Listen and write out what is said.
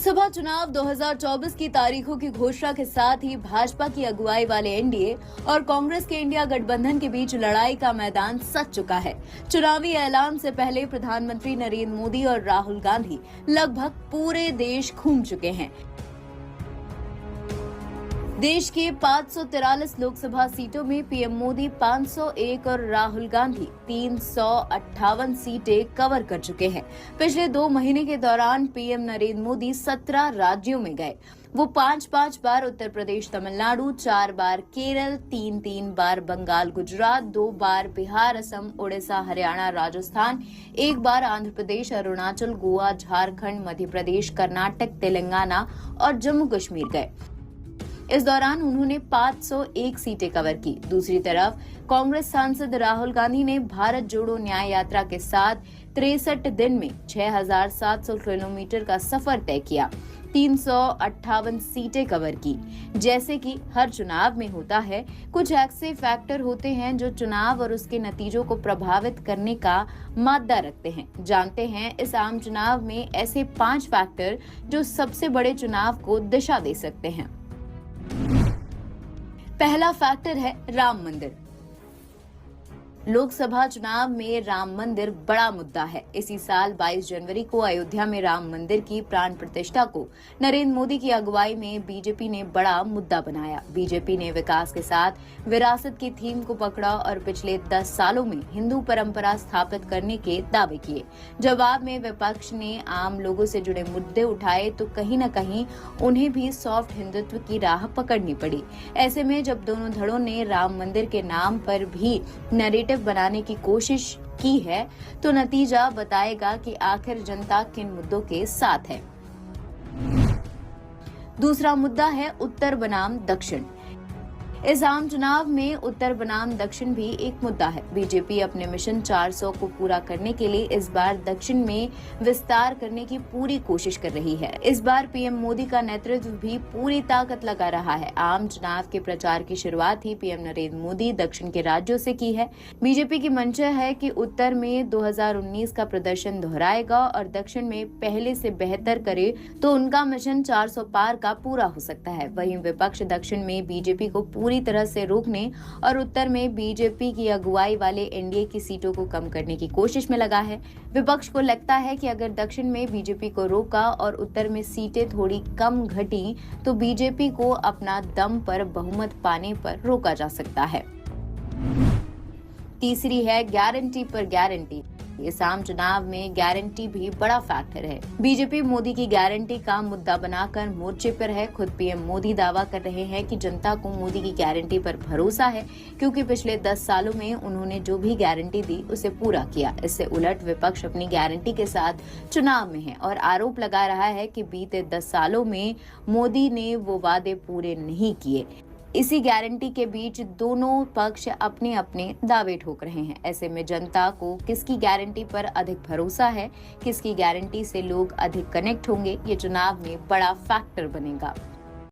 लोकसभा चुनाव 2024 की तारीखों की घोषणा के साथ ही भाजपा की अगुवाई वाले एनडीए और कांग्रेस के इंडिया गठबंधन के बीच लड़ाई का मैदान सज चुका है। चुनावी ऐलान से पहले प्रधानमंत्री नरेंद्र मोदी और राहुल गांधी लगभग पूरे देश घूम चुके हैं। देश के 543 लोकसभा सीटों में पीएम मोदी 501 और राहुल गांधी 358 सीटें कवर कर चुके हैं। पिछले 2 महीने के दौरान पीएम नरेंद्र मोदी 17 राज्यों में गए। वो 5 बार उत्तर प्रदेश, तमिलनाडु, 4 बार केरल, 3 बार बंगाल, गुजरात, 2 बार बिहार, असम, उड़ीसा, हरियाणा, राजस्थान, 1 बार आंध्र प्रदेश, अरुणाचल, गोवा, झारखंड, मध्य प्रदेश, कर्नाटक, तेलंगाना और जम्मू कश्मीर गए। इस दौरान उन्होंने 501 सीटें कवर की। दूसरी तरफ कांग्रेस सांसद राहुल गांधी ने भारत जोड़ो न्याय यात्रा के साथ 63 दिन में 6,700 किलोमीटर का सफर तय किया, 358 सीटें कवर की। जैसे कि हर चुनाव में होता है, कुछ ऐसे फैक्टर होते हैं जो चुनाव और उसके नतीजों को प्रभावित करने का मादा रखते हैं। जानते हैं इस आम चुनाव में ऐसे 5 फैक्टर जो सबसे बड़े चुनाव को दिशा दे सकते हैं। पहला फैक्टर है राम मंदिर। लोकसभा चुनाव में राम मंदिर बड़ा मुद्दा है। इसी साल 22 जनवरी को अयोध्या में राम मंदिर की प्राण प्रतिष्ठा को नरेंद्र मोदी की अगुवाई में बीजेपी ने बड़ा मुद्दा बनाया। बीजेपी ने विकास के साथ विरासत की थीम को पकड़ा और पिछले 10 सालों में हिंदू परंपरा स्थापित करने के दावे किए। जवाब में विपक्ष ने आम लोगों से जुड़े मुद्दे उठाए तो कहीं न कहीं उन्हें भी सॉफ्ट हिंदुत्व की राह पकड़नी पड़ी। ऐसे में जब दोनों धड़ों ने राम मंदिर के नाम पर भी नैरेटिव बनाने की कोशिश की है तो नतीजा बताएगा कि आखिर जनता किन मुद्दों के साथ है। दूसरा मुद्दा है उत्तर बनाम दक्षिण। इस आम चुनाव में उत्तर बनाम दक्षिण भी एक मुद्दा है। बीजेपी अपने मिशन 400 को पूरा करने के लिए इस बार दक्षिण में विस्तार करने की पूरी कोशिश कर रही है। इस बार पीएम मोदी का नेतृत्व भी पूरी ताकत लगा रहा है। आम चुनाव के प्रचार की शुरुआत ही पीएम नरेंद्र मोदी दक्षिण के राज्यों से की है। बीजेपी की मंशा है कि उत्तर में 2019 का प्रदर्शन दोहराएगा और दक्षिण में पहले से बेहतर करे तो उनका मिशन 400 पार का पूरा हो सकता है। वहीं विपक्ष दक्षिण में बीजेपी को पूरी तरह से रोकने और उत्तर में बीजेपी की अगुवाई वाले एनडीए की सीटों को कम करने की कोशिश में लगा है। विपक्ष को लगता है कि अगर दक्षिण में बीजेपी को रोका और उत्तर में सीटें थोड़ी कम घटी तो बीजेपी को अपना दम पर बहुमत पाने पर रोका जा सकता है। तीसरी है गारंटी पर गारंटी। इस आम चुनाव में गारंटी भी बड़ा फैक्टर है। बीजेपी मोदी की गारंटी का मुद्दा बनाकर मोर्चे पर है। खुद पीएम मोदी दावा कर रहे हैं कि जनता को मोदी की गारंटी पर भरोसा है क्योंकि पिछले 10 सालों में उन्होंने जो भी गारंटी दी उसे पूरा किया। इससे उलट विपक्ष अपनी गारंटी के साथ चुनाव में है और आरोप लगा रहा है कि बीते 10 सालों में मोदी ने वो वादे पूरे नहीं किए। इसी गारंटी के बीच दोनों पक्ष अपने अपने दावे ठोक रहे हैं। ऐसे में जनता को किसकी गारंटी पर अधिक भरोसा है, किसकी गारंटी से लोग अधिक कनेक्ट होंगे, ये चुनाव में बड़ा फैक्टर बनेगा।